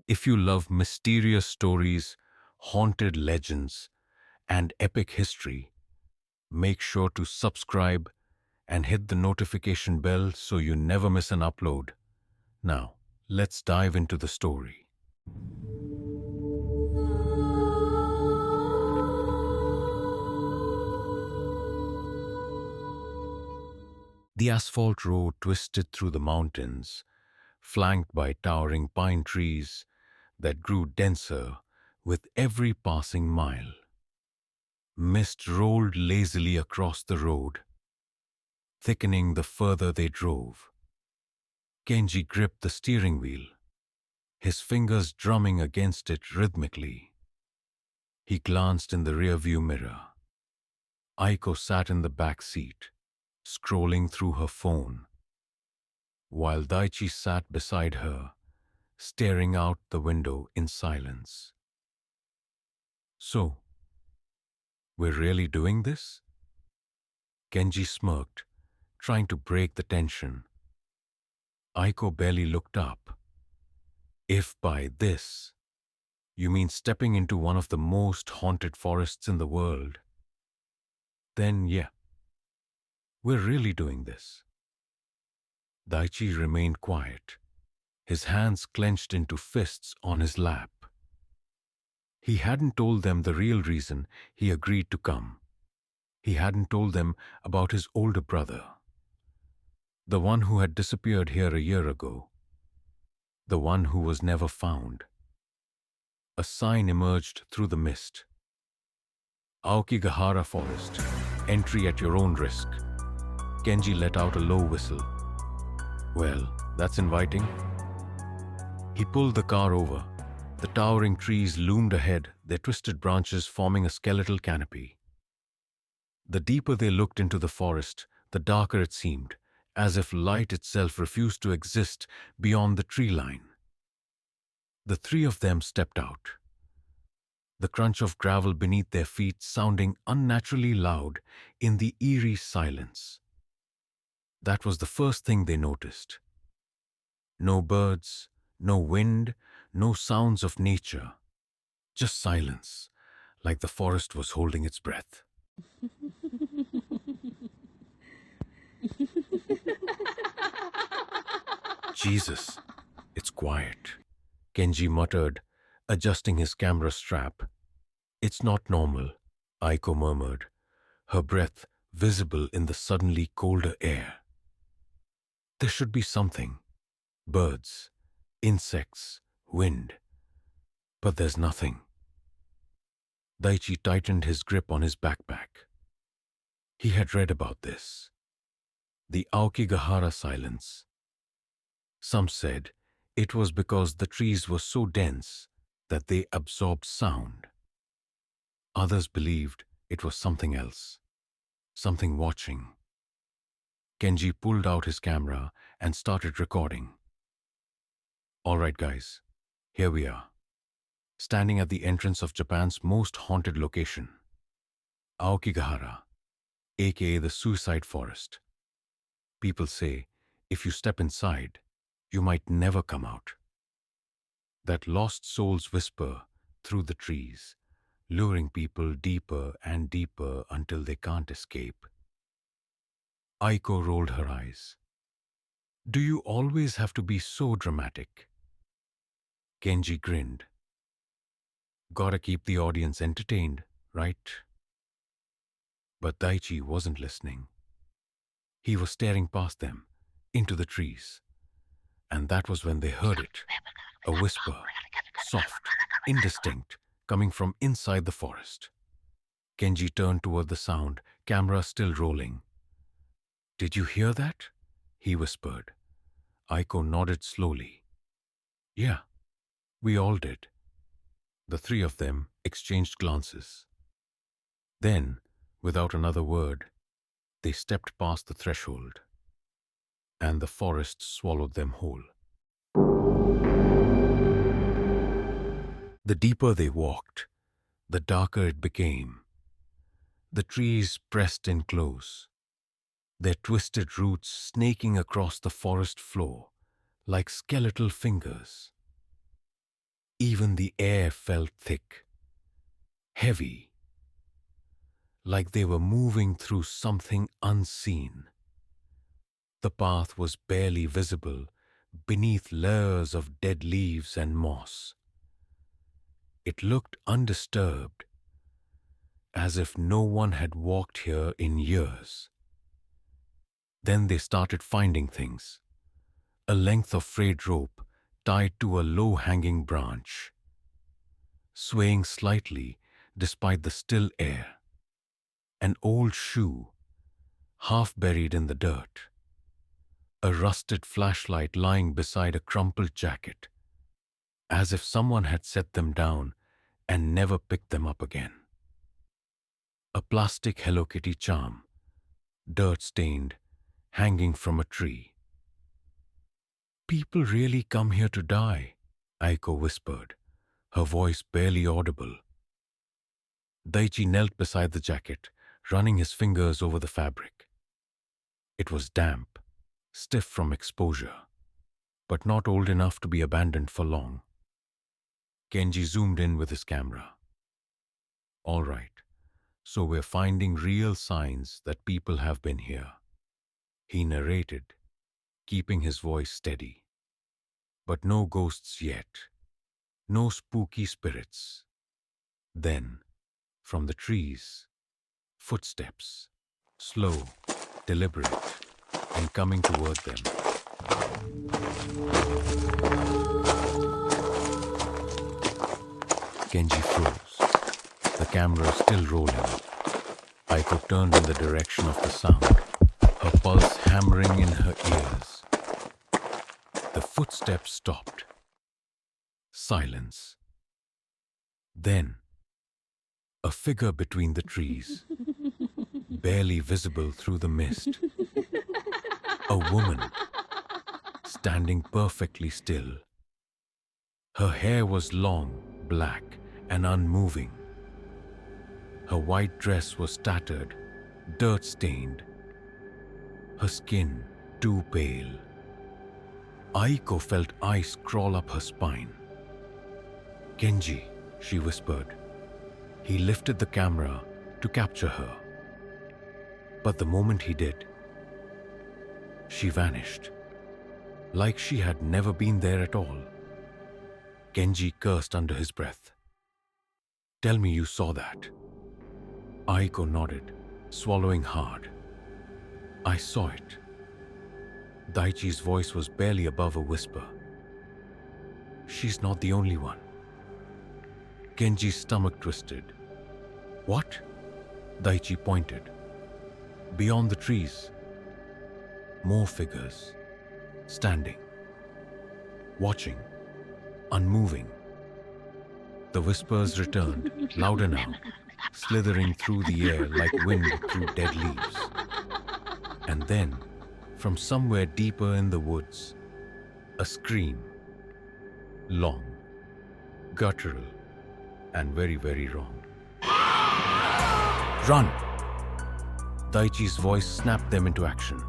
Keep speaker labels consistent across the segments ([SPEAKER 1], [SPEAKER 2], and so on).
[SPEAKER 1] If you love mysterious stories, haunted legends, and epic history, make sure to subscribe and hit the notification bell so you never miss an upload. Now, let's dive into the story. The asphalt road twisted through the mountains, flanked by towering pine trees that grew denser with every passing mile. Mist rolled lazily across the road, thickening the further they drove. Kenji gripped the steering wheel, his fingers drumming against it rhythmically. He glanced in the rearview mirror. Aiko sat in the back seat, scrolling through her phone, while Daichi sat beside her, staring out the window in silence. So, we're really doing this? Kenji smirked, trying to break the tension. Aiko barely looked up. If by this, you mean stepping into one of the most haunted forests in the world, then yeah, we're really doing this. Daichi remained quiet, his hands clenched into fists on his lap. He hadn't told them the real reason he agreed to come. He hadn't told them about his older brother, the one who had disappeared here a year ago, the one who was never found. A sign emerged through the mist. Aokigahara Forest, entry at your own risk. Kenji let out a low whistle. Well, that's inviting. He pulled the car over. The towering trees loomed ahead, their twisted branches forming a skeletal canopy. The deeper they looked into the forest, the darker it seemed, as if light itself refused to exist beyond the tree line. The three of them stepped out, the crunch of gravel beneath their feet sounding unnaturally loud in the eerie silence. That was the first thing they noticed. No birds, no wind, no sounds of nature, just silence, like the forest was holding its breath. Jesus, it's quiet, Kenji muttered, adjusting his camera strap. It's not normal, Aiko murmured, her breath visible in the suddenly colder air. There should be something. Birds, insects, wind. But there's nothing. Daichi tightened his grip on his backpack. He had read about this. The Aokigahara silence. Some said it was because the trees were so dense that they absorbed sound. Others believed it was something else, something watching. Kenji pulled out his camera and started recording. All right, guys, here we are, standing at the entrance of Japan's most haunted location, Aokigahara, aka the Suicide Forest. People say if you step inside, you might never come out. That lost souls whisper through the trees, luring people deeper and deeper until they can't escape. Aiko rolled her eyes. Do you always have to be so dramatic? Kenji grinned. Gotta keep the audience entertained, right? But Daichi wasn't listening. He was staring past them, into the trees. And that was when they heard it, a whisper, soft, indistinct, coming from inside the forest. Kenji turned toward the sound, camera still rolling. Did you hear that? He whispered. Aiko nodded slowly. Yeah, we all did. The three of them exchanged glances. Then, without another word, they stepped past the threshold, and the forest swallowed them whole. The deeper they walked, the darker it became. The trees pressed in close, their twisted roots snaking across the forest floor like skeletal fingers. Even the air felt thick, heavy, like they were moving through something unseen. The path was barely visible beneath layers of dead leaves and moss. It looked undisturbed, as if no one had walked here in years. Then they started finding things. A length of frayed rope tied to a low-hanging branch, swaying slightly despite the still air. An old shoe, half buried in the dirt. A rusted flashlight lying beside a crumpled jacket, as if someone had set them down and never picked them up again. A plastic Hello Kitty charm, dirt-stained, hanging from a tree. "People really come here to die," Aiko whispered, her voice barely audible. Daichi knelt beside the jacket, running his fingers over the fabric. It was damp, stiff from exposure, but not old enough to be abandoned for long. Kenji zoomed in with his camera. "All right, so we're finding real signs that people have been here," he narrated, keeping his voice steady. "But no ghosts yet. No spooky spirits." Then, from the trees, footsteps, slow, deliberate, and coming toward them. Kenji froze, the camera still rolling. Aiko turned in the direction of the sound, her pulse hammering in her ears. The footsteps stopped. Silence. Then, a figure between the trees, barely visible through the mist. A woman, standing perfectly still. Her hair was long, black, and unmoving. Her white dress was tattered, dirt-stained. Her skin too pale. Aiko felt ice crawl up her spine. "Kenji," she whispered. He lifted the camera to capture her. But the moment he did, she vanished, like she had never been there at all. Kenji cursed under his breath. "Tell me you saw that." Aiko nodded, swallowing hard. "I saw it." Daichi's voice was barely above a whisper. "She's not the only one." Kenji's stomach twisted. "What?" Daichi pointed. Beyond the trees, more figures, standing, watching, unmoving. The whispers returned, louder now, slithering through the air like wind through dead leaves. And then, from somewhere deeper in the woods, a scream. Long, guttural, and very, very wrong. "Run!" Daichi's voice snapped them into action.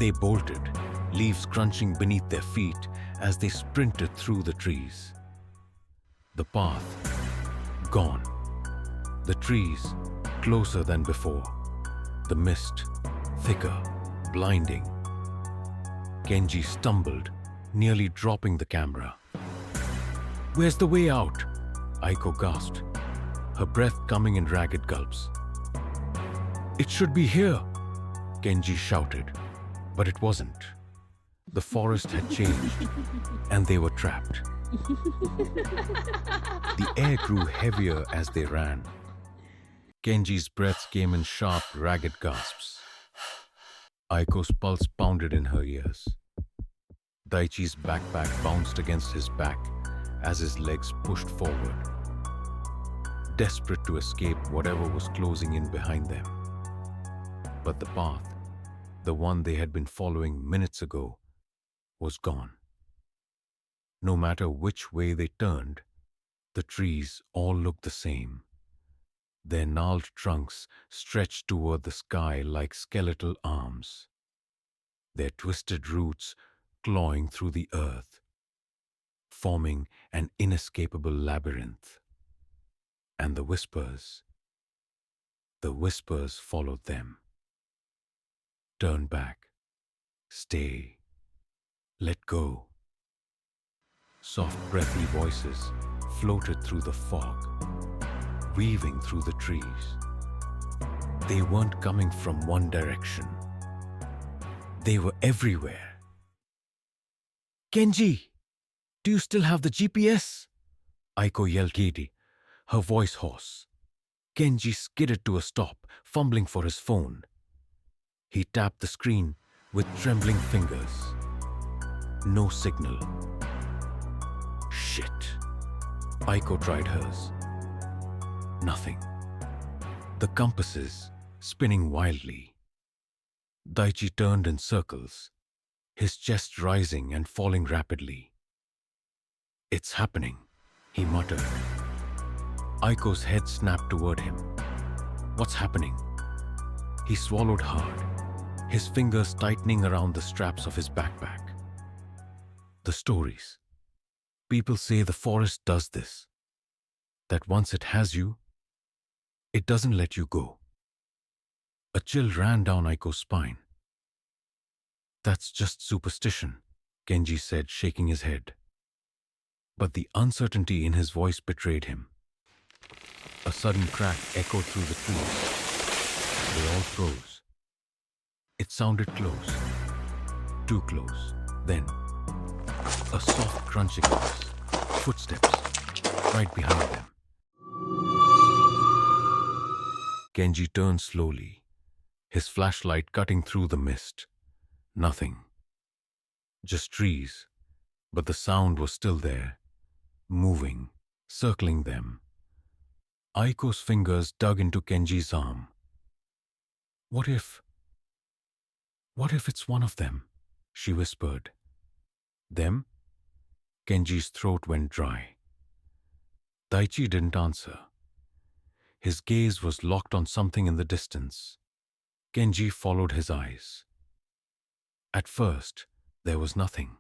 [SPEAKER 1] They bolted, leaves crunching beneath their feet as they sprinted through the trees. The path, gone. The trees, closer than before. The mist, thicker, blinding. Kenji stumbled, nearly dropping the camera. "Where's the way out?" Aiko gasped, her breath coming in ragged gulps. "It should be here," Kenji shouted, but it wasn't. The forest had changed, and they were trapped. The air grew heavier as they ran. Kenji's breath came in sharp, ragged gasps. Aiko's pulse pounded in her ears. Daichi's backpack bounced against his back as his legs pushed forward, desperate to escape whatever was closing in behind them. But the path, the one they had been following minutes ago, was gone. No matter which way they turned, the trees all looked the same. Their gnarled trunks stretched toward the sky like skeletal arms, their twisted roots clawing through the earth, forming an inescapable labyrinth. And the whispers followed them. Turn back, stay, let go. Soft, breathy voices floated through the fog, weaving through the trees. They weren't coming from one direction. They were everywhere. Kenji, do you still have the GPS? Aiko yelled Katie, her voice hoarse. Kenji skidded to a stop, fumbling for his phone. He tapped the screen with trembling fingers. No signal. Shit. Aiko tried hers. Nothing. The compasses spinning wildly. Daichi turned in circles, his chest rising and falling rapidly. It's happening, he muttered. Aiko's head snapped toward him. What's happening? He swallowed hard, his fingers tightening around the straps of his backpack. The stories. People say the forest does this, that once it has you, it doesn't let you go. A chill ran down Aiko's spine. That's just superstition, Kenji said, shaking his head. But the uncertainty in his voice betrayed him. A sudden crack echoed through the trees. They all froze. It sounded close. Too close. Then, a soft crunching noise. Footsteps. Right behind them. Kenji turned slowly, his flashlight cutting through the mist. Nothing. Just trees. But the sound was still there, moving, circling them. Aiko's fingers dug into Kenji's arm. What if it's one of them? She whispered. Them? Kenji's throat went dry. Daichi didn't answer. His gaze was locked on something in the distance. Kenji followed his eyes. At first, there was nothing.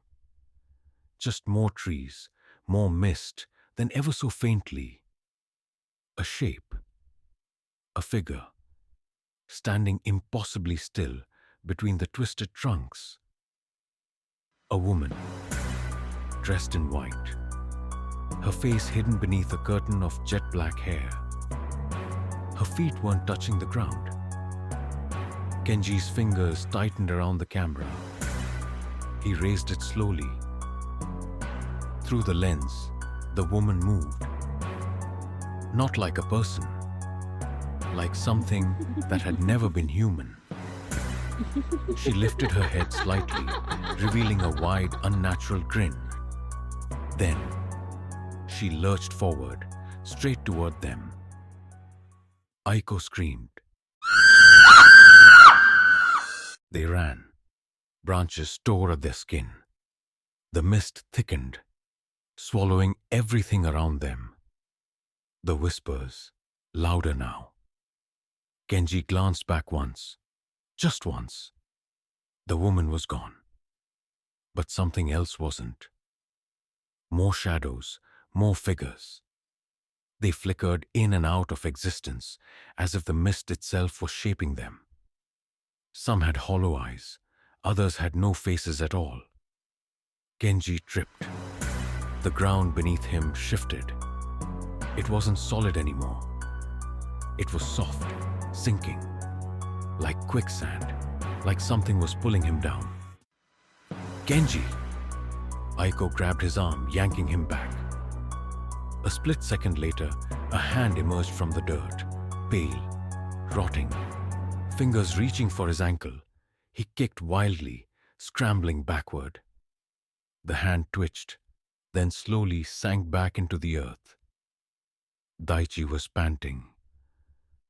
[SPEAKER 1] Just more trees, more mist, then ever so faintly. A shape. A figure. Standing impossibly still between the twisted trunks. A woman, dressed in white. Her face hidden beneath a curtain of jet black hair. Her feet weren't touching the ground. Kenji's fingers tightened around the camera. He raised it slowly. Through the lens, the woman moved. Not like a person. Like something that had never been human. She lifted her head slightly, revealing a wide, unnatural grin. Then, she lurched forward, straight toward them. Aiko screamed. They ran. Branches tore at their skin. The mist thickened, swallowing everything around them. The whispers, louder now. Kenji glanced back once. Just once. The woman was gone. But something else wasn't. More shadows, more figures. They flickered in and out of existence, as if the mist itself was shaping them. Some had hollow eyes, others had no faces at all. Kenji tripped. The ground beneath him shifted. It wasn't solid anymore. It was soft, sinking, like quicksand, like something was pulling him down. Kenji! Aiko grabbed his arm, yanking him back. A split second later, a hand emerged from the dirt, pale, rotting, fingers reaching for his ankle. He kicked wildly, scrambling backward. The hand twitched, then slowly sank back into the earth. Daichi was panting.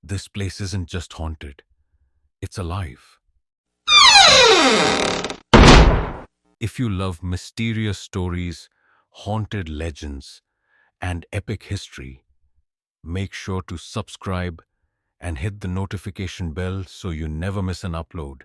[SPEAKER 1] This place isn't just haunted. It's alive. If you love mysterious stories, haunted legends, and epic history, Make sure to subscribe and hit the notification bell so you never miss an upload.